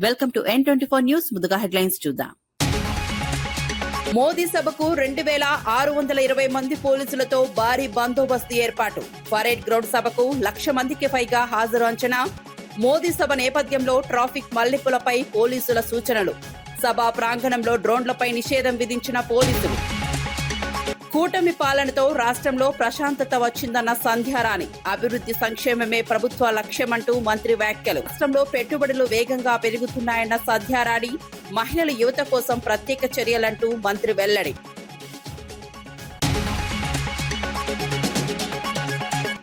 Welcome to N24 news. ముందుగా headlines చూద్దాం. మోదీ సభకు 2620 మంది పోలీసులతో భారీ బందోబస్తు ఏర్పాటు. పరేడ్ గ్రౌండ్ సభకు 1,00,000 మందికి పైగా హాజరు అంచనా. మోదీ సభ నేపథ్యంలో ట్రాఫిక్ మళ్లింపులపై పోలీసుల సూచనలు. సభా ప్రాంగణంలో డ్రోన్లపై నిషేధం విధించిన పోలీసులు. కూటమి పాలనతో రాష్ట్రంలో ప్రశాంతత వచ్చిందన్న సంధ్యారాణి. అభివృద్ధి సంక్షేమమే ప్రభుత్వ లక్ష్యమంటూ మంత్రి వ్యాఖ్యలు. రాష్ట్రంలో పెట్టుబడులు వేగంగా పెరుగుతున్నాయన్న సంధ్యారాణి. మహిళల యువత కోసం ప్రత్యేక చర్యలంటూ మంత్రి వెల్లడి.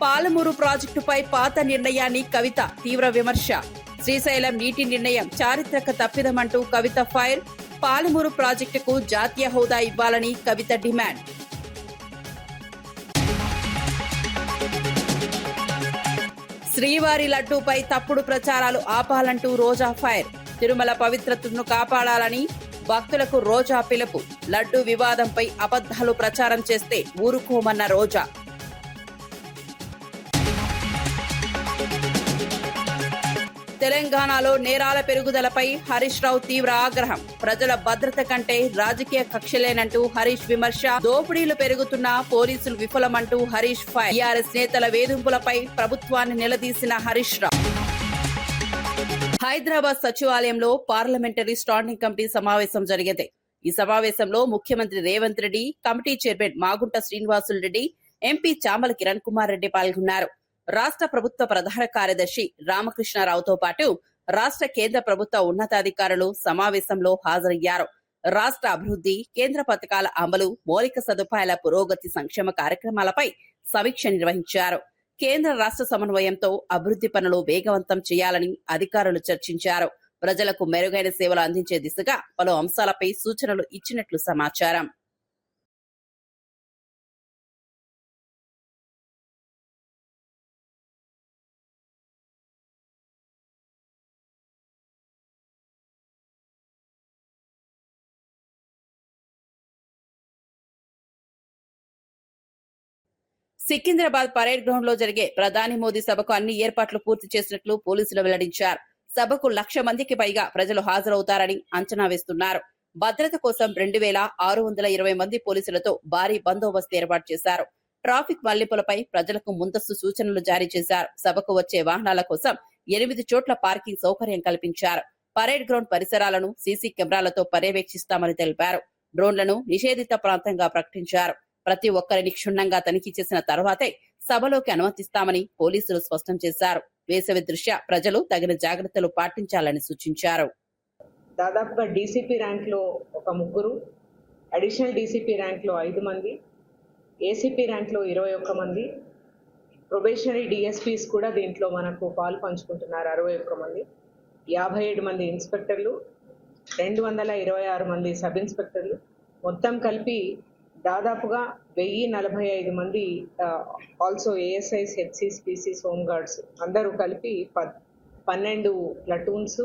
పాలమూరు ప్రాజెక్టుపై పాత నిర్ణయాన్ని కవిత తీవ్ర విమర్శ. శ్రీశైలం నీటి నిర్ణయం చారిత్రక తప్పిదమంటూ కవిత ఫైర్. పాలమూరు ప్రాజెక్టుకు జాతీయ హోదా ఇవ్వాలని కవిత డిమాండ్. శ్రీవారి లడ్డూపై తప్పుడు ప్రచారాలు ఆపాలంటూ రోజా ఫైర్. తిరుమల పవిత్రతను కాపాడాలని భక్తులకు రోజా పిలుపు. లడ్డూ వివాదంపై అబద్ధాలు ప్రచారం చేస్తే ఊరుకోమన్న రోజా. తెలంగాణలో నేరాల పెరుగుదలపై హరీష్ రావు తీవ్ర ఆగ్రహం. ప్రజల భద్రత కంటే రాజకీయ కక్షలేనంటూ హరీష్ విమర్శ. దోపిడీలు పెరుగుతున్నా పోలీసులు విఫలమంటూ హరీష్ ఫైర్. టీఆర్ఎస్ నేతల వేధింపులపై ప్రభుత్వాన్ని నిలదీసిన హరీష్ రావు. హైదరాబాద్ సచివాలయంలో పార్లమెంటరీ స్టాండింగ్ కమిటీ సమావేశం జరిగింది. ఈ సమావేశంలో ముఖ్యమంత్రి Revanth Reddy, committee chairman Magunta Srinivasulu Reddy, MP Chamala Kiran Kumar Reddy పాల్గొన్నారు. రాష్ట్ర ప్రభుత్వ ప్రధాన కార్యదర్శి రామకృష్ణారావుతో పాటు రాష్ట్ర కేంద్ర ప్రభుత్వ ఉన్నతాధికారులు సమావేశంలో హాజరయ్యారు. రాష్ట్ర అభివృద్ధి, కేంద్ర పథకాల అమలు, మౌలిక సదుపాయాల పురోగతి, సంక్షేమ కార్యక్రమాలపై సమీక్ష నిర్వహించారు. కేంద్ర రాష్ట్ర సమన్వయంతో అభివృద్ధి పనులు వేగవంతం చేయాలని అధికారులు చర్చించారు. ప్రజలకు మెరుగైన సేవలు అందించే దిశగా పలు అంశాలపై సూచనలు ఇచ్చినట్లు సమాచారం. సికింద్రాబాద్ పరేడ్ గ్రౌండ్ లో జరిగే ప్రధాని మోదీ సభకు అన్ని ఏర్పాట్లు పూర్తి చేసినట్లు పోలీసులు వెల్లడించారు. సభకు 1,00,000 మందికి పైగా ప్రజలు హాజరవుతారని అంచనా వేస్తున్నారు. భద్రత కోసం 2620 మంది పోలీసులతో భారీ బందోబస్తు ఏర్పాటు చేశారు. ట్రాఫిక్ మళ్లింపులపై ప్రజలకు ముందస్తు సూచనలు జారీ చేశారు. సభకు వచ్చే వాహనాల కోసం 8 చోట్ల పార్కింగ్ సౌకర్యం కల్పించారు. పరేడ్ గ్రౌండ్ పరిసరాలను సీసీ కెమెరాలతో పర్యవేక్షిస్తామని తెలిపారు. డ్రోన్లను నిషేధిత ప్రాంతంగా ప్రకటించారు. ప్రతి ఒక్కరిని క్షుణ్ణంగా తనిఖీ చేసిన తర్వాతే సభలోకి అనుమతిస్తామని పోలీసులు స్పష్టం చేశారు. వేసవి దృష్ట్యా ప్రజలు తగిన జాగ్రత్తలు పాటించాలని సూచించారు. దాదాపుగా డీసీపీ ర్యాంక్ లో ఒక 3, అడిషనల్ డీసీపీ ర్యాంక్ లో 5 మంది, ఏసీపీ ర్యాంక్ లో 21 మంది, ప్రొబేషనరీ డిఎస్పీస్ కూడా దీంట్లో మనకు పాలు పంచుకుంటున్నారు 61 మంది, 57 మంది ఇన్స్పెక్టర్లు, 226 మంది సబ్ ఇన్స్పెక్టర్లు, మొత్తం కలిపి దాదాపుగా 1045 మంది also ASIs, HCs, PCs, home guards అందరూ కలిపి 12 platoons,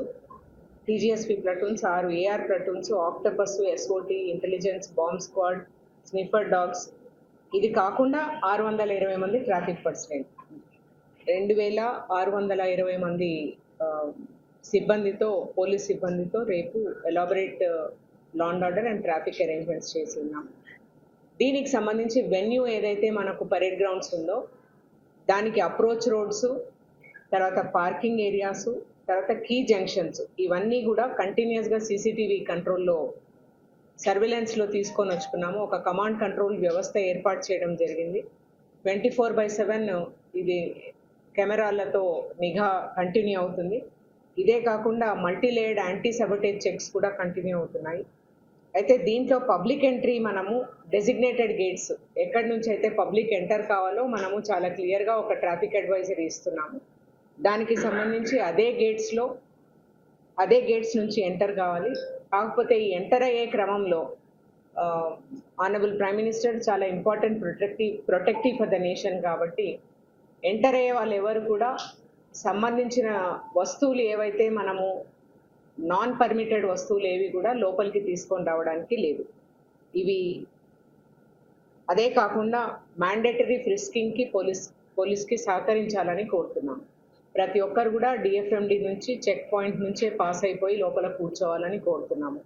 TGSP platoons, 6 AR platoons, octopus, SOT, intelligence, bomb squad, sniffer dogs, ఇది కాకుండా 620 మంది ట్రాఫిక్ పర్సనల్, 2620 మంది సిబ్బందితో, పోలీస్ సిబ్బందితో రేపు elaborate law and order and traffic arrangements చేసి ఉన్నాం. దీనికి సంబంధించి వెన్యూ ఏదైతే మనకు పరేడ్ గ్రౌండ్స్ ఉందో దానికి అప్రోచ్ రోడ్స్, తర్వాత పార్కింగ్ ఏరియాస్, తర్వాత కీ జంక్షన్స్, ఇవన్నీ కూడా కంటిన్యూస్గా సీసీటీవీ కంట్రోల్లో సర్వేలెన్స్లో తీసుకొని వచ్చుకున్నాము. ఒక కమాండ్ కంట్రోల్ వ్యవస్థ ఏర్పాటు చేయడం జరిగింది. 24/7 ఇది కెమెరాలతో నిఘా కంటిన్యూ అవుతుంది. ఇదే కాకుండా మల్టీలేయర్డ్ యాంటీ సబోటేజ్ చెక్స్ కూడా కంటిన్యూ అవుతున్నాయి. అయితే దీంట్లో పబ్లిక్ ఎంట్రీ మనము డెసిగ్నేటెడ్ గేట్స్, ఎక్కడి నుంచి అయితే పబ్లిక్ ఎంటర్ కావాలో మనము చాలా క్లియర్గా ఒక ట్రాఫిక్ అడ్వైజరీ ఇస్తున్నాము. దానికి సంబంధించి అదే గేట్స్ నుంచి ఎంటర్ కావాలి. కాకపోతే ఈ ఎంటర్ అయ్యే క్రమంలో ఆనరబుల్ ప్రైమ్ మినిస్టర్ చాలా important protective for the nation కాబట్టి ఎంటర్ అయ్యే వాళ్ళు ఎవరు కూడా సంబంధించిన వస్తువులు ఏవైతే మనము నాన్ పర్మిటెడ్ వస్తువులు ఏవి కూడా లోపలికి తీసుకొని రావడానికి లేదు. ఇవి అదే కాకుండా మ్యాండేటరీ ఫ్రిస్కింగ్కి పోలీస్కి సహకరించాలని కోరుతున్నాం. ప్రతి ఒక్కరు కూడా డిఎఫ్ఎండి నుంచి చెక్ పాయింట్ నుంచే పాస్ అయిపోయి లోపల కూర్చోవాలని కోరుతున్నాము.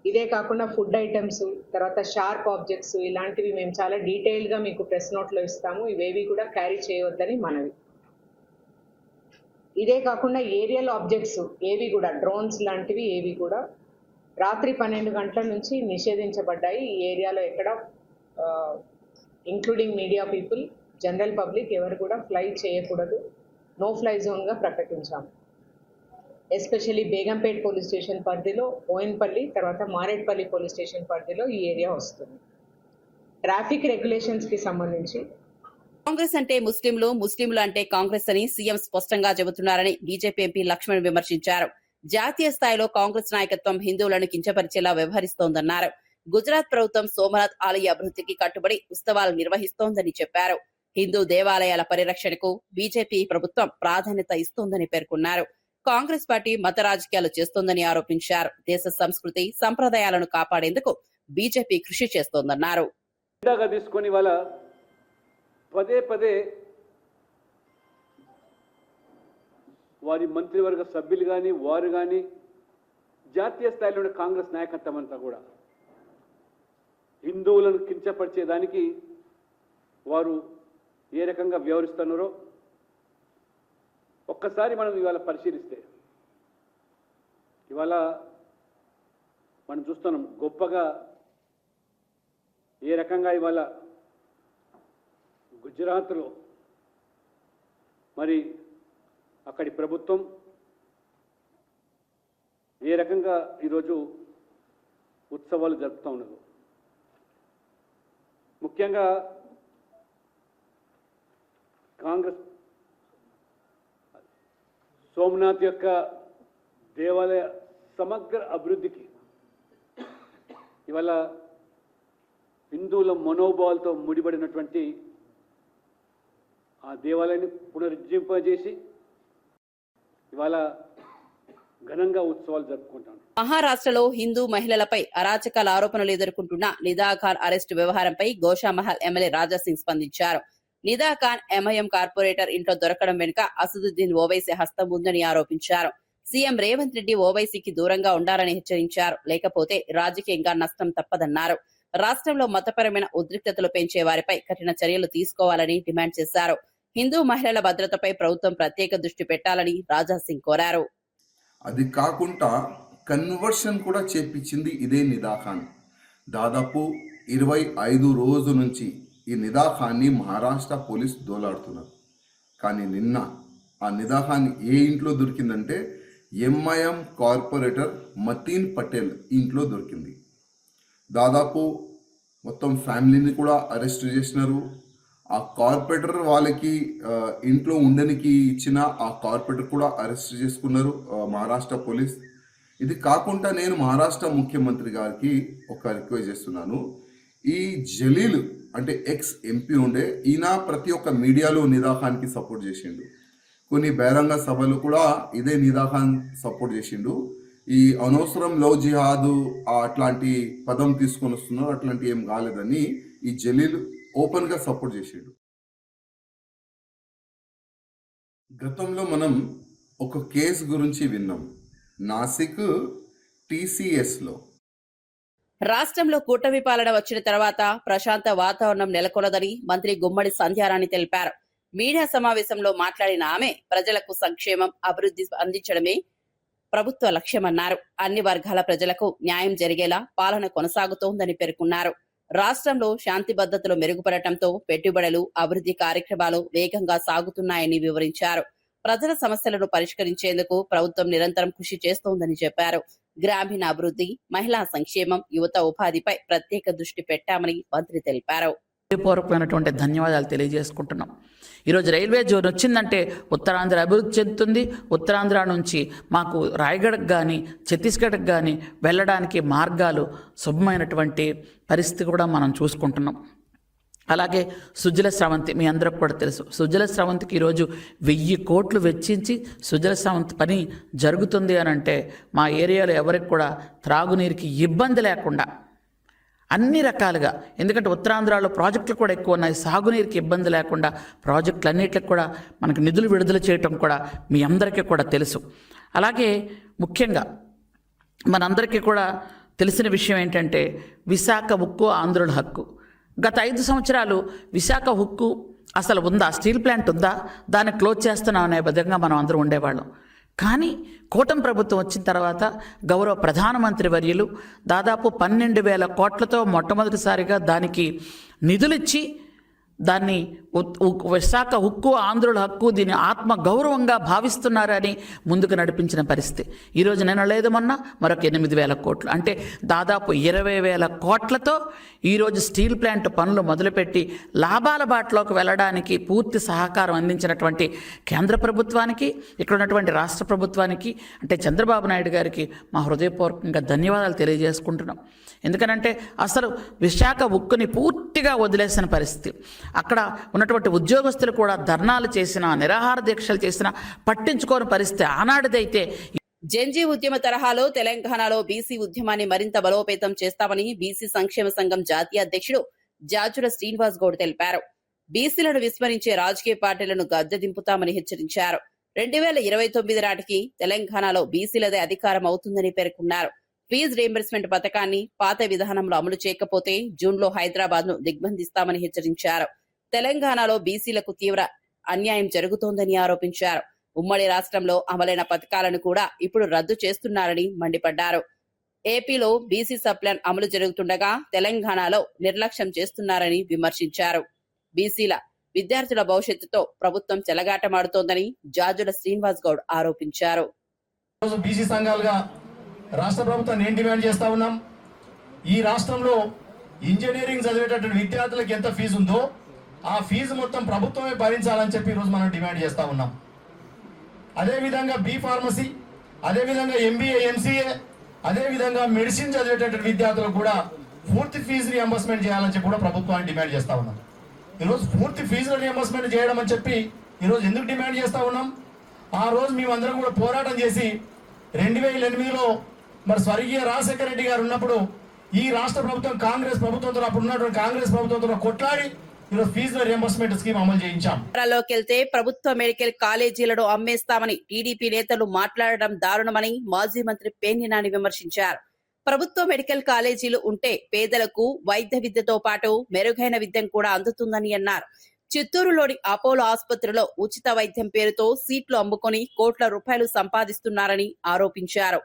ఇదే కాకుండా ఫుడ్ ఐటమ్స్, తర్వాత షార్ప్ ఆబ్జెక్ట్స్ ఇలాంటివి మేము చాలా డీటెయిల్డ్గా మీకు ప్రెస్ నోట్లో ఇస్తాము. ఇవేవి కూడా క్యారీ చేయవద్దని మనవి. ఇదే కాకుండా ఏరియల్ ఆబ్జెక్ట్స్ ఏవి కూడా, డ్రోన్స్ లాంటివి ఏవి కూడా రాత్రి 12 గంటల నుంచి నిషేధించబడ్డాయి. ఈ ఏరియాలో ఎక్కడ including media people, general public ఎవరు కూడా ఫ్లై చేయకూడదు. నో ఫ్లై జోన్గా ప్రకటించాము. ఎస్పెషల్లీ బేగంపేట్ పోలీస్ స్టేషన్ పరిధిలో, బోయిన్పల్లి, తర్వాత మారేడ్పల్లి పోలీస్ స్టేషన్ పరిధిలో ఈ ఏరియా వస్తుంది. ట్రాఫిక్ రెగ్యులేషన్స్కి సంబంధించి కాంగ్రెస్ అంటే ముస్లింలు, ముస్లింలు అంటే కాంగ్రెస్ అని సీఎం స్పష్టంగా చెబుతున్నారని బీజేపీ ఎంపీ లక్ష్మణ్ విమర్శించారు. జాతీయ స్థాయిలో కాంగ్రెస్ నాయకత్వం హిందువులను కించపరిచేలా వ్యవహరిస్తోందన్నారు. గుజరాత్ ప్రభుత్వం సోమనాథ్ ఆలయ అభివృద్ధికి కట్టుబడి ఉత్సవాలు నిర్వహిస్తోందని చెప్పారు. హిందూ దేవాలయాల పరిరక్షణకు బీజేపీ ప్రభుత్వం ప్రాధాన్యత ఇస్తోందని పేర్కొన్నారు. కాంగ్రెస్ పార్టీ మత రాజకీయాలు చేస్తోందని ఆరోపించారు. దేశ సంస్కృతి సంప్రదాయాలను కాపాడేందుకు బీజేపీ కృషి చేస్తోందన్నారు. తీసుకొని వాళ్ళ పదే పదే వారి మంత్రివర్గ సభ్యులు కానీ వారు కానీ జాతీయ స్థాయిలో కాంగ్రెస్ నాయకత్వం అంతా కూడా హిందువులను కించపరిచేదానికి వారు ఏ రకంగా వ్యవహరిస్తున్నారో ఒక్కసారి మనం ఇవాళ పరిశీలిస్తే, ఇవాళ మనం చూస్తున్నాం గొప్పగా ఏ రకంగా ఇవాళ గుజరాత్లో మరి అక్కడి ప్రభుత్వం ఏ రకంగా ఈరోజు ఉత్సవాలు జరుపుతూ ఉన్నది. ముఖ్యంగా కాంగ్రెస్ సోమనాథ్ యొక్క దేవాలయ సమగ్ర అభివృద్ధికి ఇవాళ హిందువుల మనోభావాలతో ముడిపడినటువంటి ఆ దేవాలయాన్ని పునరుజ్జింపజేసి ఇవాళ ఘనంగా ఉత్సవాలు జరుపుకుంటాను. మహారాష్ట్రలో హిందూ మహిళలపై అరాచకాల ఆరోపణలు ఎదుర్కొంటున్న నిదా ఖాన్ అరెస్టు వ్యవహారంపై గోషామహల్ ఎమ్మెల్యే రాజాసింగ్ స్పందించారు. నిదా ఖాన్ ఎంఐఎం కార్పొరేటర్ ఇంట్లో దొరకడం వెనుక అసదుద్దీన్ ఓవైసీ హస్తం ఉందని ఆరోపించారు. సీఎం రేవంత్ రెడ్డి ఓవైసీకి దూరంగా ఉండాలని హెచ్చరించారు. లేకపోతే రాజకీయంగా నష్టం తప్పదన్నారు. రాష్ట్రంలో మతపరమైన ఉద్రిక్తతలు పెంచే వారిపై కఠిన చర్యలు తీసుకోవాలని డిమాండ్ చేశారు. హిందూ మహిళల భద్రతపై ప్రభుత్వం ప్రత్యేక దృష్టి పెట్టాలని రాజాసింగ్ కోరారు. అది కాకుండా కన్వర్షన్ కూడా చేపించింది ఇదే నిదా ఖాన్. దాదాపు 25 రోజుల నుంచి ఈ నిదా ఖాన్ని మహారాష్ట్ర పోలీస్ దోలాడుతున్నారు. కానీ నిన్న ఆ నిదా ఖాన్ ఏ ఇంట్లో దొరికిందంటే ఎంఐఎం కార్పొరేటర్ మతీన్ పటేల్ ఇంట్లో దొరికింది. దాదాపు మొత్తం ఫ్యామిలీని కూడా అరెస్ట్ చేసినారు. ఆ కార్పొరేటర్ వాళ్ళకి ఇంట్లో ఉండడానికి ఇచ్చిన ఆ కార్పొరేటర్ కూడా అరెస్ట్ చేసుకున్నారు మహారాష్ట్ర పోలీస్. ఇది కాకుండా నేను మహారాష్ట్ర ముఖ్యమంత్రి గారికి ఒక రిక్వెస్ట్ చేస్తున్నాను. ఈ జలీల్ అంటే ఎక్స్ ఎంపీ ఉండే ఈయన ప్రతి ఒక్క మీడియాలో నిదా ఖాన్కి సపోర్ట్ చేసిండు. కొన్ని బహిరంగ సభలు కూడా ఇదే నిదా ఖాన్ సపోర్ట్ చేసిండు. ఈ అనవసరం లవ్ జిహాదు అట్లాంటి పదం తీసుకొని వస్తున్నారు, అట్లాంటి ఏం కాలేదని ఈ జలీల్ ఓపెన్గా సపోర్ట్ చేసాడు. గతంలో మనం ఒక కేసు గురించి విన్నాం, నాసిక్ టీసీఎస్లో. రాష్ట్రంలో కూటమి పాలన వచ్చిన తర్వాత ప్రశాంత వాతావరణం నెలకొన్నదని మంత్రి గుమ్మడి సంధ్యారాణి తెలిపారు. మీడియా సమావేశంలో మాట్లాడిన ఆమె ప్రజలకు సంక్షేమం, అభివృద్ధి అందించడమే ప్రభుత్వ లక్ష్యమన్నారు. అన్ని వర్గాల ప్రజలకు న్యాయం జరిగేలా పాలన కొనసాగుతోందని పేర్కొన్నారు. రాష్ట్రంలో శాంతి భద్రతలు మెరుగుపడటంతో పెట్టుబడులు, అభివృద్ధి కార్యక్రమాలు వేగంగా సాగుతున్నాయని వివరించారు. ప్రజల సమస్యలను పరిష్కరించేందుకు ప్రభుత్వం నిరంతరం కృషి చేస్తోందని చెప్పారు. గ్రామీణ అభివృద్ధి, మహిళా సంక్షేమం, యువత ఉపాధిపై ప్రత్యేక దృష్టి పెట్టామని మంత్రి తెలిపారు. పూర్వకమైనటువంటి ధన్యవాదాలు తెలియజేసుకుంటున్నాం. ఈరోజు రైల్వే జోన్ వచ్చిందంటే ఉత్తరాంధ్ర అభివృద్ధి చెందుతుంది. ఉత్తరాంధ్ర నుంచి మాకు రాయగఢకు కానీ ఛత్తీస్గఢ్కి కానీ వెళ్ళడానికి మార్గాలు శుభమైనటువంటి పరిస్థితి కూడా మనం చూసుకుంటున్నాం. అలాగే సుజల స్రవంతి మీ అందరికి కూడా తెలుసు. సుజల స్రవంతికి ఈరోజు 1000 కోట్లు వెచ్చించి సుజల స్రవంతి పని జరుగుతుంది అని అంటే మా ఏరియాలో ఎవరికి కూడా త్రాగునీరుకి ఇబ్బంది లేకుండా అన్ని రకాలుగా, ఎందుకంటే ఉత్తరాంధ్రలో ప్రాజెక్టులు కూడా ఎక్కువ ఉన్నాయి, సాగునీరుకి ఇబ్బంది లేకుండా ప్రాజెక్టులు అన్నిటికి కూడా మనకు నిధులు విడుదల చేయటం కూడా మీ అందరికీ కూడా తెలుసు. అలాగే ముఖ్యంగా మనందరికీ కూడా తెలిసిన విషయం ఏంటంటే విశాఖ ఉక్కు ఆంధ్రుల హక్కు. గత 5 సంవత్సరాలు విశాఖ ఉక్కు అసలు ఉందా, స్టీల్ ప్లాంట్ ఉందా, దాన్ని క్లోజ్ చేస్తున్నాం అనే విధంగా మనం అందరం ఉండేవాళ్ళం. కానీ కూటమి ప్రభుత్వం వచ్చిన తర్వాత గౌరవ ప్రధానమంత్రి వర్యులు దాదాపు 12,000 కోట్లతో మొట్టమొదటిసారిగా దానికి నిధులిచ్చి దాన్ని విశాఖ ఉక్కు ఆంధ్రుల హక్కు, దీని ఆత్మ గౌరవంగా భావిస్తున్నారని ముందుకు నడిపించిన పరిస్థితి. ఈరోజు నేను లేదమన్నా మరొక 8,000 కోట్లు, అంటే దాదాపు 20,000 కోట్లతో ఈరోజు స్టీల్ ప్లాంట్ పనులు మొదలుపెట్టి లాభాల బాటలోకి వెళ్ళడానికి పూర్తి సహకారం అందించినటువంటి కేంద్ర ప్రభుత్వానికి, ఇక్కడ ఉన్నటువంటి రాష్ట్ర ప్రభుత్వానికి, అంటే చంద్రబాబు నాయుడు గారికి మా హృదయపూర్వకంగా ధన్యవాదాలు తెలియజేసుకుంటున్నాం. ఎందుకనంటే అసలు విశాఖ ఉక్కుని పూర్తిగా వదిలేసిన పరిస్థితి. అక్కడ ఉన్నటువంటి ఉద్యోగస్తులు కూడా ధర్నాలు చేసినా, నిరాహార దీక్షలు చేసినా పట్టించుకోని పరిస్థితి ఆనాటిదైతే. జంజీ ఉద్యమ తరహాలో తెలంగాణలో బీసీ ఉద్యమాన్ని మరింత బలోపేతం చేస్తామని బీసీ సంక్షేమ సంఘం జాతీయ అధ్యక్షుడు జాజుల శ్రీనివాస్ గౌడ్ తెలిపారు. బీసీలను విస్మరించే రాజకీయ పార్టీలను గద్దె దింపుతామని హెచ్చరించారు. 2029 నాటికి తెలంగాణలో బీసీలదే అధికారం అవుతుందని పేర్కొన్నారు. ఫీజు రీయింబర్స్మెంట్ పథకాన్ని పాత విధానంలో అమలు చేయకపోతే జూన్లో హైదరాబాద్ ను దిగ్బంధిస్తామని హెచ్చరించారు. తెలంగాణలో బీసీలకు తీవ్ర అన్యాయం జరుగుతోందని ఆరోపించారు. ఉమ్మడి రాష్ట్రంలో అమలైన పథకాలను కూడా ఇప్పుడు రద్దు చేస్తున్నారని మండిపడ్డారు. ఏపీలో బీసీ సప్లాన్ అమలు జరుగుతుండగా తెలంగాణలో నిర్లక్ష్యం చేస్తున్నారని విమర్శించారు. బీసీల విద్యార్థుల భవిష్యత్తుతో ప్రభుత్వం చెలగాటమాడుతోందని జాజుల శ్రీనివాస్ గౌడ్ ఆరోపించారు. బీసీ సంఘాలుగా రాష్ట్ర ప్రభుత్వాన్ని ఏం డిమాండ్ చేస్తా ఉన్నాం? ఈ రాష్ట్రంలో ఇంజనీరింగ్ చదివేటటువంటి విద్యార్థులకు ఎంత ఫీజు ఉందో ఆ ఫీజు మొత్తం ప్రభుత్వమే భరించాలని చెప్పి ఈరోజు మనం డిమాండ్ చేస్తా ఉన్నాం. అదేవిధంగా బీ ఫార్మసీ, అదేవిధంగా ఎంబీఏ, ఎంసీఏ, అదేవిధంగా మెడిసిన్ చదివేటటువంటి విద్యార్థులకు కూడా పూర్తి ఫీజు రియంబర్స్మెంట్ చేయాలని చెప్పి కూడా ప్రభుత్వాన్ని డిమాండ్ చేస్తా ఉన్నాం. ఈరోజు పూర్తి ఫీజుల రియంబర్స్మెంట్ చేయడం అని చెప్పి ఈరోజు ఎందుకు డిమాండ్ చేస్తా ఉన్నాం? ఆ రోజు మేమందరం కూడా పోరాటం చేసి 2008లో మరి స్వర్గీయ రాజశేఖర రెడ్డి గారు ఉన్నప్పుడు ఈ రాష్ట్ర ప్రభుత్వం కాంగ్రెస్ ప్రభుత్వంతో, అప్పుడు ఉన్నటువంటి కాంగ్రెస్ ప్రభుత్వంతో కొట్లాడి ఈరోజు ఫీజుల రియంబర్స్మెంట్ స్కీమ్ అమలు చేయించాం. వెళ్తే ప్రభుత్వ మెడికల్ కాలేజీలను అమ్మేస్తామని టీడీపీ నేతలు మాట్లాడడం దారుణమని మాజీ మంత్రి పేర్ని నాని విమర్శించారు. ప్రభుత్వ మెడికల్ కాలేజీలు ఉంటే పేదలకు వైద్య విద్యతో పాటు మెరుగైన విద్యం కూడా అందుతుందని అన్నారు. చిత్తూరులోని అపోలో ఆసుపత్రిలో ఉచిత వైద్యం పేరుతో సీట్లు అమ్ముకొని కోట్ల రూపాయలు సంపాదిస్తున్నారని ఆరోపించారు.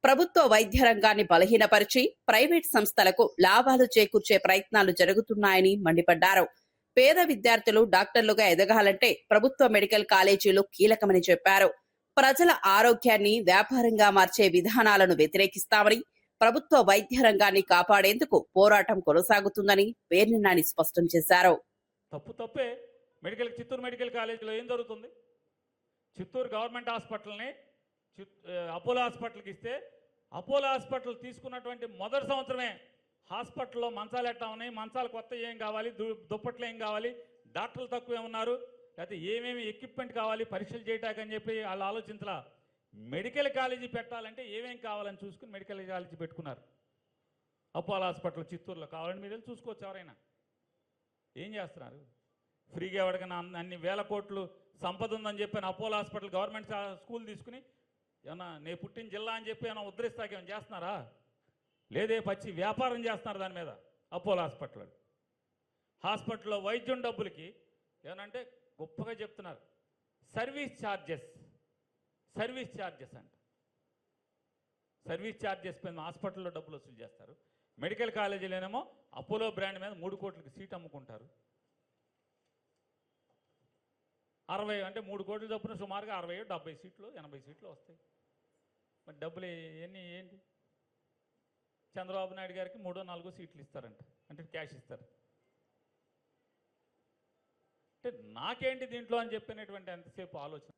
ప్రభుత్వ వైద్య రంగాన్ని బలహీనపరిచి ప్రైవేట్ సంస్థలకు లాభాలు చేకూర్చే ప్రయత్నాలు జరుగుతున్నాయని మండిపడ్డారు. పేద విద్యార్థులు డాక్టర్లుగా ఎదగాలంటే ప్రభుత్వ మెడికల్ కాలేజీలు కీలకమని చెప్పారు. ప్రజల ఆరోగ్యాన్ని వ్యాపారంగా మార్చే విధానాలను వ్యతిరేకిస్తామని, ప్రభుత్వ వైద్య రంగాన్ని కాపాడేందుకు పోరాటం కొనసాగుతుందని పేర్ని నాని స్పష్టం చేశారు. తప్పే చిత్తూరు మెడికల్ కాలేజీలో ఏం జరుగుతుంది? చిత్తూరు గవర్నమెంట్ హాస్పిటల్ని అపోలో హాస్పిటల్కి ఇస్తే అపోలో హాస్పిటల్ తీసుకున్నటువంటి మొదటి సంవత్సరమే హాస్పిటల్లో మంచాలు ఎట్టా ఉన్నాయి, మంచాలు కొత్త ఏం కావాలి, దుప్పట్లు ఏం కావాలి, డాక్టర్లు తక్కువ ఏమన్నారు, లేకపోతే ఏమేమి ఎక్విప్మెంట్ కావాలి పరీక్షలు చేయటాకని చెప్పి వాళ్ళు ఆలోచించలా. మెడికల్ కాలేజీ పెట్టాలంటే ఏమేం కావాలని చూసుకుని మెడికల్ కాలేజీ పెట్టుకున్నారు. అపోలో హాస్పిటల్ చిత్తూరులో కావాలని మీరు చూసుకోవచ్చు. ఎవరైనా ఏం చేస్తున్నారు? ఫ్రీగా ఎవరికైనా అన్ని వేల కోట్లు సంపద ఉందని చెప్పి అపోలో హాస్పిటల్ గవర్నమెంట్ స్కూల్ తీసుకుని ఏమన్నా నేను పుట్టిన జిల్లా అని చెప్పి ఏమైనా ఉద్ధరిస్తాకేమైనా చేస్తున్నారా? లేదే పచ్చి వ్యాపారం చేస్తున్నారు దాని మీద. అపోలో హాస్పిటల్లో వైద్యం డబ్బులకి ఏమనంటే గొప్పగా చెప్తున్నారు. సర్వీస్ ఛార్జెస్ అంట. సర్వీస్ ఛార్జెస్ పైన హాస్పిటల్లో డబ్బులు వసూలు చేస్తారు. మెడికల్ కాలేజీలోనేమో అపోలో బ్రాండ్ మీద 3 కోట్లకి సీట్ అమ్ముకుంటారు. 60 అంటే 3 కోట్ల చొప్పున సుమారుగా 60, 70 సీట్లు, 80 సీట్లు వస్తాయి. మరి డబ్బులు ఏంటి? చంద్రబాబు నాయుడు గారికి 3-4 సీట్లు ఇస్తారంట, అంటే క్యాష్ ఇస్తారు. అంటే నాకేంటి దీంట్లో అని చెప్పినటువంటి ఎంతసేపు ఆలోచన.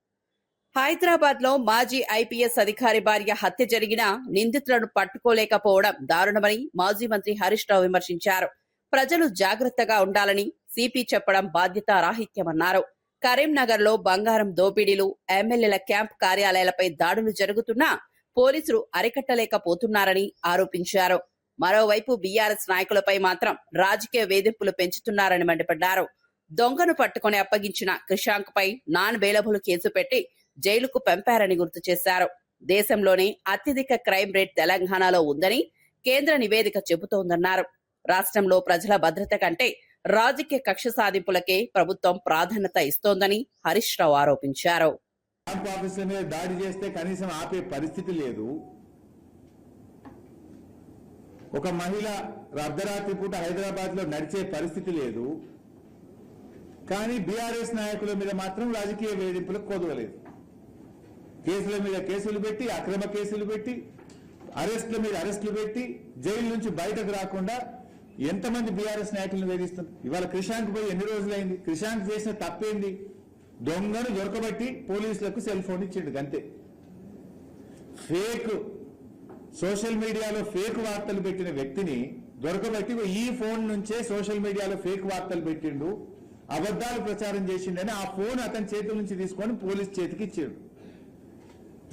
హైదరాబాద్ లో మాజీ ఐపీఎస్ అధికారి భార్య హత్య జరిగిన నిందితులను పట్టుకోలేకపోవడం దారుణమని మాజీ మంత్రి హరీష్ రావు విమర్శించారు. ప్రజలు జాగ్రత్తగా ఉండాలని సిపి చెప్పడం బాధ్యతారాహిత్యమన్నారు. కరీంనగర్ లో బంగారం దోపిడీలు, ఎమ్మెల్యేల క్యాంప్ కార్యాలయాలపై దాడులు జరుగుతున్నా పోలీసులు అరికట్టలేకపోతున్నారని ఆరోపించారు. మరోవైపు బీఆర్ఎస్ నాయకులపై మాత్రం రాజకీయ వేధింపులు పెంచుతున్నారని మండిపడ్డారు. దొంగను పట్టుకుని అప్పగించిన క్రిషాంక్ పై నాన్ బెయిలబుల్ కేసు పెట్టి జైలుకు పంపారని గుర్తు చేశారు. దేశంలోనే అత్యధిక క్రైమ్ రేట్ తెలంగాణలో ఉందని కేంద్ర నివేదిక చెబుతోందన్నారు. రాష్ట్రంలో ప్రజల భద్రత కంటే రాజకీయ కక్ష సాధింపులకే ప్రభుత్వం ప్రాధాన్యత ఇస్తోందని హరీష్ రావు ఆరోపించారు. క్యాంప్ ఆఫీసుల మీద దాడి చేస్తే కనీసం ఆపే పరిస్థితి లేదు. ఒక మహిళ అర్ధరాత్రి పూట హైదరాబాద్ లో నడిచే పరిస్థితి లేదు. కానీ బీఆర్ఎస్ నాయకుల మీద మాత్రం రాజకీయ వేధింపులకు కొదవలేదు. కేసుల మీద కేసులు పెట్టి, అక్రమ కేసులు పెట్టి, అరెస్టుల మీద అరెస్టులు పెట్టి, జైలు నుంచి బయటకు రాకుండా ఎంతమంది బీఆర్ఎస్ నాయకులను వేధిస్తున్నారు. ఇవాళ క్రిషాంక్ పోయి ఎన్ని రోజులైంది? క్రిషాంక్ చేసిన తప్పేంది? దొంగను దొరకబట్టి పోలీసులకు సెల్ ఫోన్ ఇచ్చిండు అంతే. ఫేక్ సోషల్ మీడియాలో ఫేక్ వార్తలు పెట్టిన వ్యక్తిని దొరకబట్టి ఈ ఫోన్ నుంచే సోషల్ మీడియాలో ఫేక్ వార్తలు పెట్టిండు, అబద్ధాలు ప్రచారం చేసిండని ఆ ఫోన్ అతని చేతుల నుంచి తీసుకొని పోలీస్ చేతికి ఇచ్చాడు.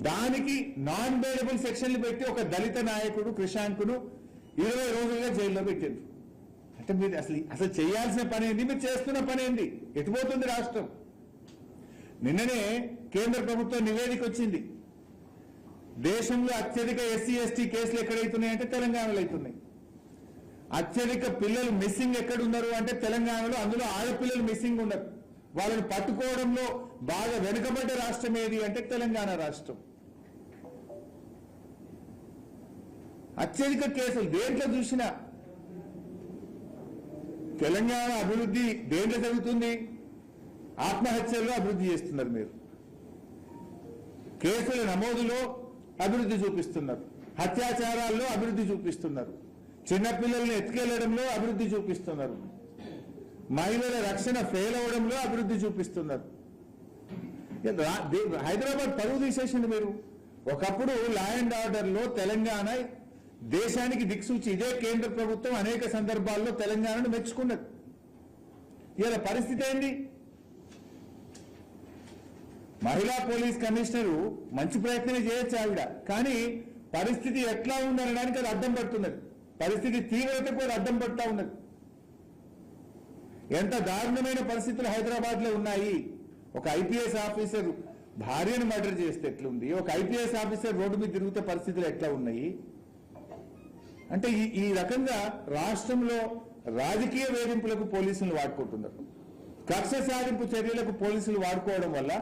దానికి నాన్ బెయిలబుల్ సెక్షన్లు పెట్టి ఒక దళిత నాయకుడు క్రిషాంక్ను 20 రోజులుగా జైల్లో పెట్టిండ్రు. అంటే మీరు అసలు చేయాల్సిన పని ఏంది? మీరు చేస్తున్న పని ఏంది? ఎటుపోతుంది రాష్ట్రం? నిన్ననే కేంద్ర ప్రభుత్వం నివేదిక వచ్చింది. దేశంలో అత్యధిక ఎస్సీ ఎస్టీ కేసులు ఎక్కడైతున్నాయంటే తెలంగాణలో అవుతున్నాయి. అత్యధిక పిల్లలు మిస్సింగ్ ఎక్కడున్నారు అంటే తెలంగాణలో. అందులో ఆడపిల్లలు మిస్సింగ్ ఉన్నారు. వాళ్ళని పట్టుకోవడంలో బాగా వెనుకబడ్డ రాష్ట్రం ఏది అంటే తెలంగాణ రాష్ట్రం. అత్యధిక కేసులు దేంట్లో చూసినా. తెలంగాణ అభివృద్ధి దేంట్లో జరుగుతుంది? ఆత్మహత్యల్లో అభివృద్ధి చేస్తున్నారు మీరు. కేసుల నమోదులో అభివృద్ధి చూపిస్తున్నారు. అత్యాచారాల్లో అభివృద్ధి చూపిస్తున్నారు. చిన్నపిల్లల్ని ఎత్తుకెళ్లడంలో అభివృద్ధి చూపిస్తున్నారు. మహిళల రక్షణ ఫెయిల్ అవడంలో అభివృద్ధి చూపిస్తున్నారు. హైదరాబాద్ పరువు తీసేసింది మీరు. ఒకప్పుడు లా అండ్ ఆర్డర్ లో తెలంగాణ దేశానికి దిక్సూచి. ఇదే కేంద్ర ప్రభుత్వం అనేక సందర్భాల్లో తెలంగాణను మెచ్చుకున్నది. ఇలా పరిస్థితి ఏంది? మహిళా పోలీస్ కమిషనరు మంచి ప్రయత్నం చేయొచ్చు ఆవిడ, కానీ పరిస్థితి ఎట్లా ఉందనడానికి అది అడ్డం పడుతున్నది. పరిస్థితి తీవ్రతకు అది అడ్డం పడుతూ ఉన్నది. ఎంత దారుణమైన పరిస్థితులు హైదరాబాద్ లో ఉన్నాయి. ఒక ఐపీఎస్ ఆఫీసర్ భార్యను మర్డర్ చేస్తే ఎట్లుంది? ఒక ఐపీఎస్ ఆఫీసర్ రోడ్డు మీద తిరుగుతే పరిస్థితులు ఎట్లా ఉన్నాయి? అంటే ఈ రకంగా రాష్ట్రంలో రాజకీయ వేధింపులకు పోలీసులు వాడుకుంటున్నారు. కక్ష సాధింపు చర్యలకు పోలీసులు వాడుకోవడం వల్ల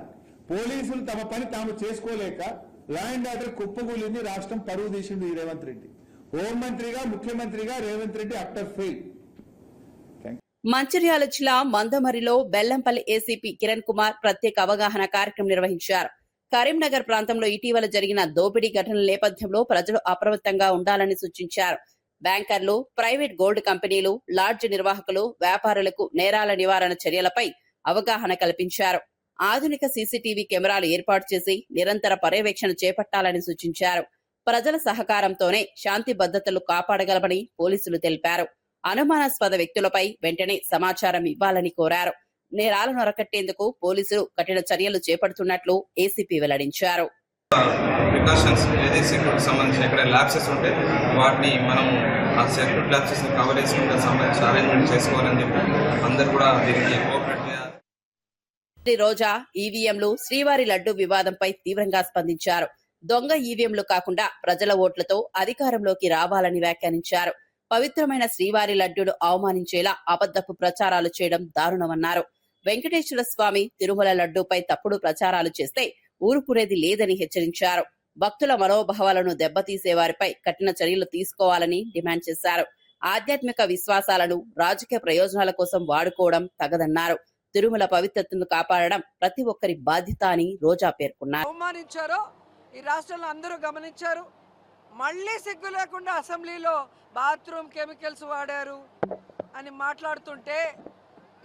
పోలీసులు తమ పని తాము చేసుకోలేక లా అండ్ ఆర్డర్ కుప్పగూలింది. రాష్ట్రం పరువు తీసింది ఈ రేవంత్ రెడ్డి. హోంమంత్రిగా, ముఖ్యమంత్రిగా రేవంత్ రెడ్డి అఫ్టర్ ఫెయిల్. మంచిర్యాల జిల్లా మందమరిలో బెల్లంపల్లి ఏసీపీ కిరణ్ కుమార్ ప్రత్యేక అవగాహన కార్యక్రమం నిర్వహించారు. కరీంనగర్ ప్రాంతంలో ఇటీవల జరిగిన దోపిడీ ఘటనల నేపథ్యంలో ప్రజలు అప్రమత్తంగా ఉండాలని సూచించారు. బ్యాంకర్లు, ప్రైవేట్ గోల్డ్ కంపెనీలు, లాడ్జ్ నిర్వాహకులు, వ్యాపారులకు నేరాల నివారణ చర్యలపై అవగాహన కల్పించారు. ఆధునిక సీసీటీవీ కెమెరాలు ఏర్పాటు చేసి నిరంతర పర్యవేక్షణ చేపట్టాలని సూచించారు. ప్రజల సహకారంతోనే శాంతి భద్రతలు కాపాడగలమని పోలీసులు తెలిపారు. అనుమానాస్పద వ్యక్తులపై వెంటనే సమాచారం ఇవ్వాలని కోరారు. నేరాలను అరికట్టేందుకు పోలీసులు కఠిన చర్యలు చేపడుతున్నట్లు ఏసీపీ వెల్లడించారు. ప్రికాషన్స్ ఏదైతే సెక్యూరిటీ సంబంధించిన ఎక్కడ ల్యాబ్సెస్ ఉంటే వాటిని మనం ఆ సెక్యూరిటీ ల్యాబ్సెస్ కవర్ చేసుకుంటే సంబంధించిన అరేంజ్మెంట్ చేసుకోవాలని చెప్పి అందరు కూడా దీనికి కోఆపరేట్ చేయాలి. రోజా ఈవీఎంలు, శ్రీవారి లడ్డు వివాదంపై తీవ్రంగా స్పందించారు. దొంగ ఈవీఎంలు కాకుండా ప్రజల ఓట్లతో అధికారంలోకి రావాలని వ్యాఖ్యానించారు. పవిత్రమైన శ్రీవారి లడ్డూను అవమానించేలా అబద్ధపు ప్రచారాలు చేయడం దారుణమన్నారు. వెంకటేశ్వర స్వామి తిరుమల లడ్డూపై తప్పుడు ప్రచారాలు చేస్తే ఊరుకునేది లేదని హెచ్చరించారు. భక్తుల మనోభావాలను దెబ్బతీసే వారిపై కఠిన చర్యలు తీసుకోవాలని డిమాండ్ చేశారు. ఆధ్యాత్మిక విశ్వాసాలను రాజకీయ ప్రయోజనాల కోసం వాడుకోవడం తగదన్నారు. తిరుమల పవిత్రతను కాపాడడం ప్రతి ఒక్కరి బాధ్యత అని రోజా పేర్కొన్నారు. అవమానించారో ఈ రాష్ట్రంలో అందరూ గమనించారు. మళ్ళీ సిగ్గు లేకుండా అసెంబ్లీలో బాత్రూమ్ కెమికల్స్ వాడారు అని మాట్లాడుతుంటే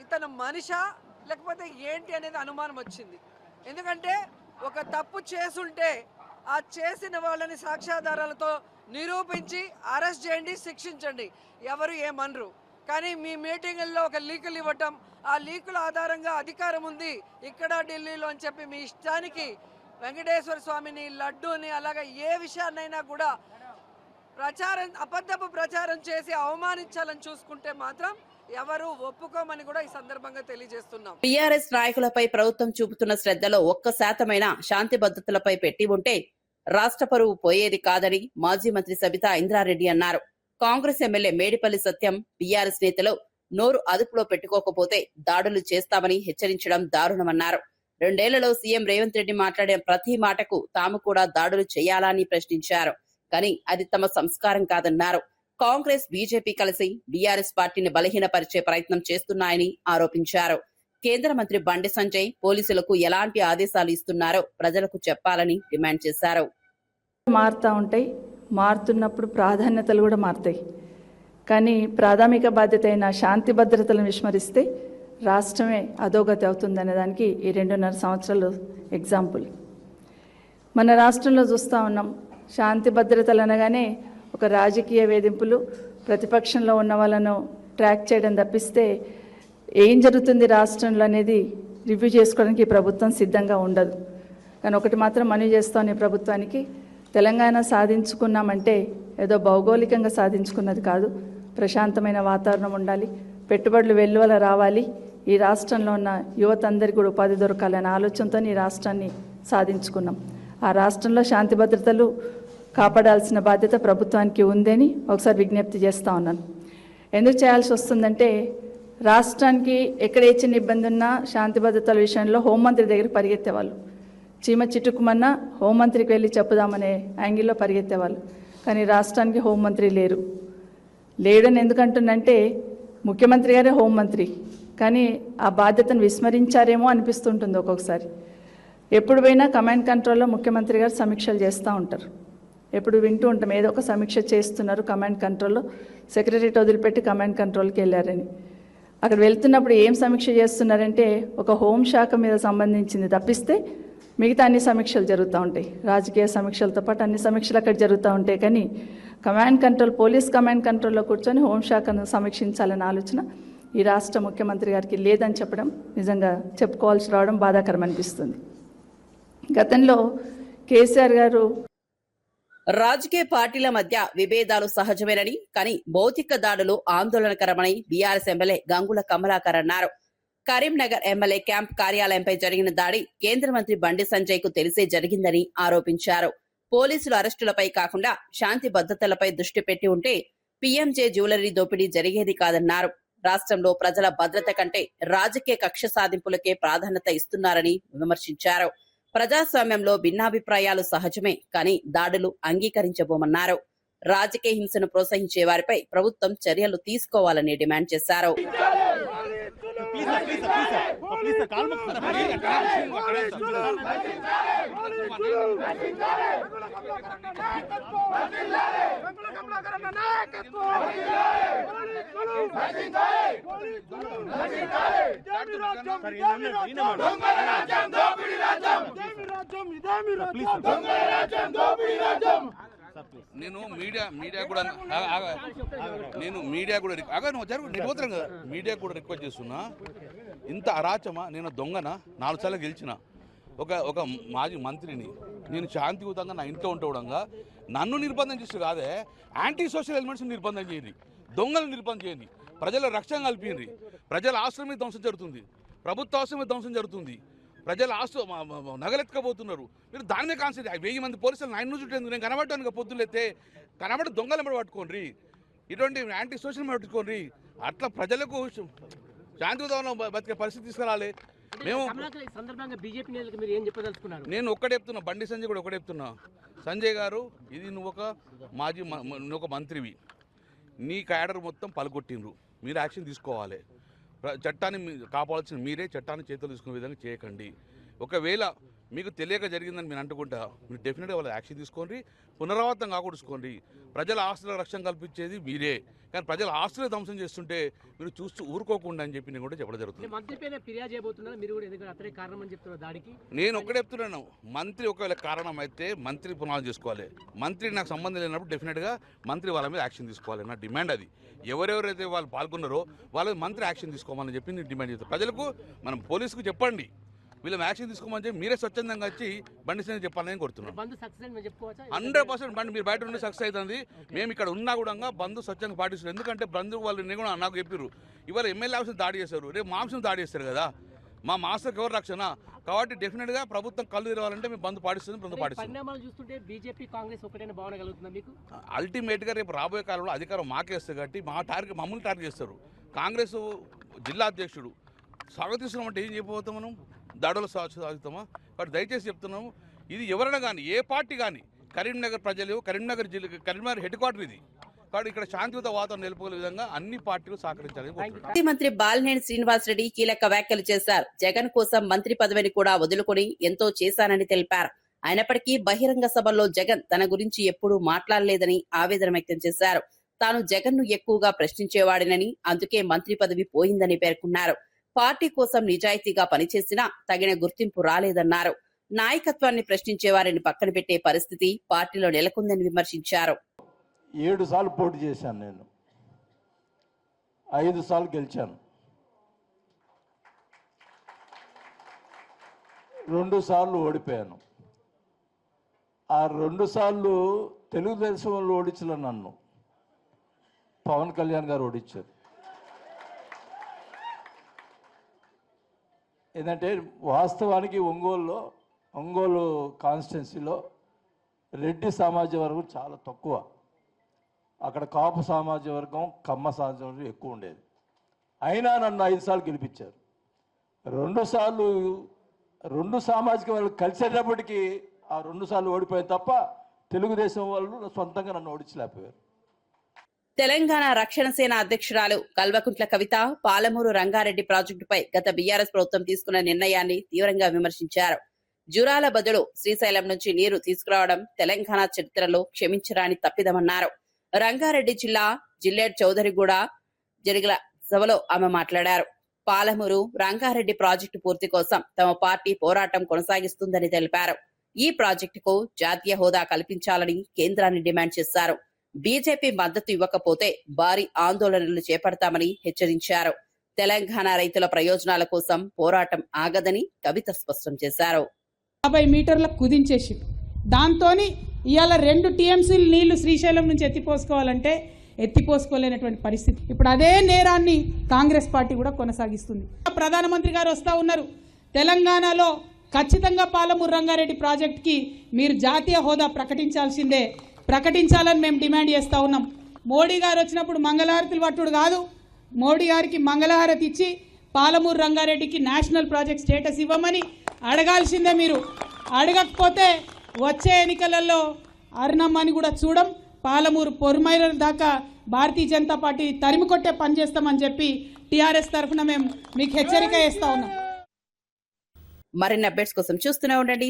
ఇతను మనిషా లేకపోతే ఏంటి అనేది అనుమానం వచ్చింది. ఎందుకంటే ఒక తప్పు చేసుంటే ఆ చేసిన వాళ్ళని సాక్ష్యాధారాలతో నిరూపించి అరెస్ట్ చేయండి, శిక్షించండి, ఎవరు ఏమనరు. కానీ మీ మీటింగుల్లో ఒక లీకులు ఇవ్వటం, ఆ లీకుల ఆధారంగా అధికారం ఉంది ఇక్కడ ఢిల్లీలో అని చెప్పి మీ ఇష్టానికి వెంకటేశ్వర స్వామిని, లడ్డూని, అలాగే ఏ విషయాన్నైనా కూడా అబద్ధపు ప్రచారం చేసి అవమానించాలని చూసుకుంటే మాత్రం ఎవరు ఒప్పుకోమని కూడా ఈ సందర్భంగా తెలియజేస్తున్నాం. టీఆర్ఎస్ నాయకులపై ప్రభుత్వం చూపుతున్న శ్రద్ధలో 1% శాంతి భద్రతలపై పెట్టి ఉంటే రాష్ట్ర పరువు పోయేది కాదని మాజీ మంత్రి సబితా ఇంద్రారెడ్డి అన్నారు. కాంగ్రెస్ ఎమ్మెల్యే మేడిపల్లి సత్యం టీఆర్ఎస్ నేతలు నోరు అదుపులో పెట్టుకోకపోతే దాడులు చేస్తామని హెచ్చరించడం దారుణమన్నారు. 2 ఏళ్లలో సీఎం రేవంత్ రెడ్డి మాట్లాడిన ప్రతి మాటకు తాము కూడా దాడులు చేయాలని ప్రశ్నించారు. కానీ అది తమ సంస్కారం కాదన్నారు. కాంగ్రెస్ బీజేపీ కలిసి బీఆర్ఎస్ పార్టీని బలహీనపరిచే ప్రయత్నం చేస్తున్నాయని ఆరోపించారు. కేంద్ర మంత్రి బండి సంజయ్ పోలీసులకు ఎలాంటి ఆదేశాలు ఇస్తున్నారో ప్రజలకు చెప్పాలని డిమాండ్ చేశారు. మారుతూ ఉంటాయి, మారుతున్నప్పుడు ప్రాధాన్యతలు కూడా మారుతాయి. కానీ ప్రాథమిక బాధ్యత అయిన శాంతి భద్రతలను విస్మరిస్తే రాష్ట్రమే అధోగతి అవుతుందనే దానికి ఈ 2.5 సంవత్సరాలు ఎగ్జాంపుల్. మన రాష్ట్రంలో చూస్తూ ఉన్నాం, శాంతి భద్రతలు అనగానే ఒక రాజకీయ వేధింపులు, ప్రతిపక్షంలో ఉన్న వాళ్ళను ట్రాక్ చేయడం తప్పిస్తే ఏం జరుగుతుంది రాష్ట్రంలో అనేది రివ్యూ చేసుకోవడానికి ఈ ప్రభుత్వం సిద్ధంగా ఉండదు. కానీ ఒకటి మాత్రం మనవి చేస్తాను ఈ ప్రభుత్వానికి, తెలంగాణ సాధించుకున్నామంటే ఏదో భౌగోళికంగా సాధించుకున్నది కాదు, ప్రశాంతమైన వాతావరణం ఉండాలి, పెట్టుబడులు వెల్లువల రావాలి, ఈ రాష్ట్రంలో ఉన్న యువత అందరికీ కూడా ఉపాధి దొరకాలనే ఆలోచనతో ఈ రాష్ట్రాన్ని సాధించుకున్నాం. ఆ రాష్ట్రంలో శాంతి భద్రతలు కాపాడాల్సిన బాధ్యత ప్రభుత్వానికి ఉందని ఒకసారి విజ్ఞప్తి చేస్తూ ఉన్నాను. ఎందుకు చేయాల్సి వస్తుందంటే రాష్ట్రానికి ఎక్కడ ఏ చిన్న ఇబ్బంది ఉన్నా శాంతి భద్రతల విషయంలో హోంమంత్రి దగ్గర పరిగెత్తేవాళ్ళు. చీమ చిట్టుకుమన్నా హోంమంత్రికి వెళ్ళి చెప్పుదామనే యాంగిల్లో పరిగెత్తేవాళ్ళు. కానీ రాష్ట్రానికి హోంమంత్రి లేడని ఎందుకంటున్నంటే ముఖ్యమంత్రి గారే హోంమంత్రి, కానీ ఆ బాధ్యతను విస్మరించారేమో అనిపిస్తుంటుంది ఒక్కొక్కసారి. ఎప్పుడు పోయినా కమాండ్ కంట్రోల్లో ముఖ్యమంత్రి గారు సమీక్షలు చేస్తూ ఉంటారు. ఎప్పుడు వింటూ ఉంటాం ఏదో ఒక సమీక్ష చేస్తున్నారు కమాండ్ కంట్రోల్లో, సెక్రటరీట్ వదిలిపెట్టి కమాండ్ కంట్రోల్కి వెళ్ళారని. అక్కడ వెళ్తున్నప్పుడు ఏం సమీక్ష చేస్తున్నారంటే ఒక హోంశాఖ మీద సంబంధించింది తప్పిస్తే మిగతా అన్ని సమీక్షలు జరుగుతూ ఉంటాయి. రాజకీయ సమీక్షలతో పాటు అన్ని సమీక్షలు అక్కడ జరుగుతూ ఉంటాయి. కానీ కమాండ్ కంట్రోల్, పోలీస్ కమాండ్ కంట్రోల్లో కూర్చొని హోంశాఖను సమీక్షించాలనే ఆలోచన ఈ రాష్ట్ర ముఖ్యమంత్రి గారికి లేదని చెప్పడం నిజంగా చెప్పుకోవాల్సి రావడం బాధాకరం అనిపిస్తుంది. గతంలో కేసీఆర్ గారు రాజకీయ పార్టీల మధ్య విభేదాలు సహజమేనని, కానీ భౌతిక దాడులు ఆందోళనకరమని బీఆర్ఎస్ ఎమ్మెల్యే గంగుల కమలాకర్ అన్నారు. కరీంనగర్ ఎమ్మెల్యే క్యాంప్ కార్యాలయంపై జరిగిన దాడి కేంద్ర మంత్రి బండి సంజయ్ కు తెలిసే జరిగిందని ఆరోపించారు. పోలీసుల అరెస్టులపై కాకుండా శాంతి భద్రతలపై దృష్టి పెట్టి ఉంటే పీఎంజే జ్యువెలరీ దోపిడీ జరిగేది కాదన్నారు. రాష్ట్రంలో ప్రజల భద్రత కంటే రాజకీయ కక్ష సాధింపులకే ప్రాధాన్యత ఇస్తున్నారని విమర్శించారు. ప్రజాస్వామ్యంలో భిన్నాభిప్రాయాలు సహజమే, కానీ దాడులు అంగీకరించబోమన్నారు. రాజకీయ హింసను ప్రోత్సహించే వారిపై ప్రభుత్వం చర్యలు తీసుకోవాలని డిమాండ్ చేశారు. నేను మీడియా కూడా రిక్వెస్ట్ చేస్తున్నా. ఇంత అరాచమా? నేను దొంగన 4 సార్లు గెలిచిన ఒక మాజీ మంత్రిని, నేను శాంతియుతంగా నా ఇంట్లో ఉంటుండగా నన్ను నిర్బంధం చేస్తూ కాదే, యాంటీ సోషల్ ఎలిమెంట్స్ నిర్బంధం చేయండి, దొంగలు నిర్బంధం చేయండి, ప్రజల రక్షణ కల్పింది, ప్రజల ఆస్తుల మీద ధ్వంసం జరుగుతుంది, ప్రభుత్వ ఆస్తుల మీద ధ్వంసం జరుగుతుంది, ప్రజల ఆస్తు నగలెత్తుకపోతున్నారు. మీరు దాని మీద కాన్సెప్ట్ 1000 మంది పోలీసులు 9 చుట్టూ నేను కనబడటానికి పొద్దులైతే కనబడి దొంగలు పట్టుకోండి, ఇటువంటి యాంటీ సోషల్ పట్టుకోండి. అట్లా ప్రజలకు శాంతియుతంలో బతికే పరిస్థితి తీసుకురాలి. మేము నేను ఒక్కడే చెప్తున్నా, బండి సంజయ్ కూడా ఒకటే చెప్తున్నా, సంజయ్ గారు ఇది నువ్వు ఒక మంత్రివి, నీ క్యాడర్ మొత్తం పలగొట్టిండ్రు, మీరు యాక్షన్ తీసుకోవాలి. చట్టాన్ని కాపాడాల్సిన మీరే, చట్టాన్ని చేతులు తీసుకునే విధంగా చేయకండి. ఒకవేళ మీకు తెలియక జరిగిందని మీరు అంటుకుంటా, మీరు డెఫినెట్గా వాళ్ళ యాక్షన్ తీసుకోండి, పునరావృతం కాకూడసుకోండి. ప్రజల ఆస్తుల రక్షణ కల్పించేది మీరే, కానీ ప్రజల ఆస్తులు ధ్వంసం చేస్తుంటే మీరు చూస్తూ ఊరుకోకుండా అని చెప్పి నేను కూడా చెప్పడం జరుగుతుంది. నేను ఒక్కడే చెప్తున్నాను, మంత్రి ఒకవేళ కారణం అయితే మంత్రి పునాది చేసుకోవాలి. మంత్రి నాకు సంబంధం లేనప్పుడు డెఫినెట్గా మంత్రి వాళ్ళ మీద యాక్షన్ తీసుకోవాలి. నా డిమాండ్ అది. ఎవరెవరైతే వాళ్ళు పాల్గొన్నారో వాళ్ళ మంత్రి యాక్షన్ తీసుకోవాలని చెప్పి నేను డిమాండ్ చేస్తాను. ప్రజలకు మనం పోలీసుకు చెప్పండి, వీళ్ళు యాక్షన్ తీసుకోమని చెప్పి మీరే స్వచ్ఛందంగా వచ్చి బండి సంజయ్ చెప్పాలని కోరుతున్నాను. 100% బండి మీరు బయట ఉండి సక్సెస్ అవుతుంది. మేము ఇక్కడ ఉన్నా కూడా బంధు స్వచ్ఛంగా పాటిస్తారు. ఎందుకంటే బంధు వాళ్ళు కూడా నాకు చెప్పారు, ఇవాళ ఎమ్మెల్యే ఆఫీస్ దాడి చేశారు, రేపు మా ఆఫీస్ దాడి చేస్తారు కదా, మా మాస్టర్కి ఎవరు రక్షణ. కాబట్టి డెఫినెట్గా ప్రభుత్వం కళ్ళు తెరవాలంటే మేము బంధు పాటిస్తుంది. అల్టిమేట్గా రేపు రాబోయే కాలంలో అధికారం మాకేస్తారు కాబట్టి మమ్మల్ని టార్గెట్ చేస్తారు. కాంగ్రెస్ జిల్లా అధ్యక్షుడు స్వాగతిస్తున్నామంటే ఏం చెప్పబోతాం మనం? దాడులు సాగుతామా? కాబట్టి దయచేసి చెప్తున్నాము, ఇది ఎవరైనా కానీ ఏ పార్టీ కానీ కరీంనగర్ ప్రజలు కరీంనగర్ హెడ్ క్వార్టర్ ఇది. కాబట్టి ఇక్కడ శాంతియుత వాతావరణం నిలుపుకునే విధంగా అన్ని పార్టీలు సహకరించాలని మంత్రి బాలినేని శ్రీనివాసరెడ్డి కీలక వ్యాఖ్యలు చేశారు. జగన్ కోసం మంత్రి పదవిని కూడా వదులుకొని ఎంతో చేశానని తెలిపారు. అయినప్పటికీ బహిరంగ సభల్లో జగన్ తన గురించి ఎప్పుడూ మాట్లాడలేదని ఆవేదన వ్యక్తం చేశారు. తాను జగన్ ను ఎక్కువగా ప్రశ్నించేవాడినని, అందుకే మంత్రి పదవి పోయిందని పేర్కొన్నారు. పార్టీ కోసం నిజాయితీగా పనిచేసినా తగిన గుర్తింపు రాలేదన్నారు. నాయకత్వాన్ని ప్రశ్నించే వారిని పక్కన పెట్టే పరిస్థితి పార్టీలో నెలకొందని విమర్శించారు. 7 సార్లు పోటీ చేశాను, నేను 5 సార్లు గెలిచాను, 2 సార్లు ఓడిపోయాను. ఆ 2 సార్లు తెలుగుదేశం వాళ్ళు ఓడించలే, నన్ను పవన్ కళ్యాణ్ గారు ఓడించారు. ఏంటంటే వాస్తవానికి ఒంగోలు కాన్స్టిట్యున్సీలో రెడ్డి సమాజ వర్గం చాలా తక్కువ. అక్కడ కాపు సమాజ వర్గం, కమ్మ సమాజ వర్గం ఎక్కువ ఉండేది. అయినా నన్ను 5 సార్లు గెలిపించారు. 2 సార్లు 2 సామాజిక వర్గాలు కలిసేటప్పటికీ ఆ 2 సార్లు ఓడిపోయాను తప్ప తెలుగుదేశం వాళ్ళు సొంతంగా నన్ను ఓడించలేకపోయారు. తెలంగాణ రక్షణ సేన అధ్యక్షురాలు కల్వకుంట్ల కవిత పాలమూరు రంగారెడ్డి ప్రాజెక్టుపై గత బీఆర్ఎస్ ప్రభుత్వం తీసుకున్న నిర్ణయాన్ని తీవ్రంగా విమర్శించారు. జురాల బదులు శ్రీశైలం నుంచి నీరు తీసుకురావడం తెలంగాణ చరిత్రలో క్షమించరాని తప్పిదమన్నారు. రంగారెడ్డి జిల్లా జిల్లేడ్ చౌదరిగూడ జరిగిన సభలో ఆమె మాట్లాడారు. పాలమూరు రంగారెడ్డి ప్రాజెక్టు పూర్తి కోసం తమ పార్టీ పోరాటం కొనసాగిస్తుందని తెలిపారు. ఈ ప్రాజెక్టుకు జాతీయ హోదా కల్పించాలని కేంద్రాన్ని డిమాండ్ చేశారు. బీజేపీ మద్దతు ఇవ్వకపోతే భారీ ఆందోళనలు చేపడతామని హెచ్చరించారు. తెలంగాణ రైతుల ప్రయోజనాల కోసం పోరాటం ఆగదని కవిత స్పష్టం చేశారు. 50 మీటర్లకు కుదించేసి దాంతో ఇవాళ 2 టీఎంసీలు నీళ్లు శ్రీశైలం నుంచి ఎత్తిపోసుకోవాలంటే ఎత్తిపోసుకోలేనటువంటి పరిస్థితి. ఇప్పుడు అదే నేరాన్ని కాంగ్రెస్ పార్టీ కూడా కొనసాగిస్తుంది. ప్రధానమంత్రి గారు వస్తా ఉన్నారు. తెలంగాణలో ఖచ్చితంగా పాలమూరు రంగారెడ్డి ప్రాజెక్టుకి మీరు జాతీయ హోదా ప్రకటించాలని మేము డిమాండ్ చేస్తూ ఉన్నాం. మోడీ గారు వచ్చినప్పుడు మంగళహారతులు పట్టుడు కాదు, మోడీ గారికి మంగళహారతి ఇచ్చి పాలమూరు రంగారెడ్డికి నేషనల్ ప్రాజెక్ట్ స్టేటస్ ఇవ్వమని అడగాల్సిందే. మీరు అడగకపోతే వచ్చే ఎన్నికలలో అరుణమ్మని కూడా చూడం, పాలమూరు పొరుమైల దాకా భారతీయ జనతా పార్టీ తరిమి కొట్టే పని చేస్తామని చెప్పి టీఆర్ఎస్ తరఫున మేము మీకు హెచ్చరిక చేస్తా ఉన్నాం. మరిన్ని అప్డేట్స్ కోసం చూస్తూనే ఉండండి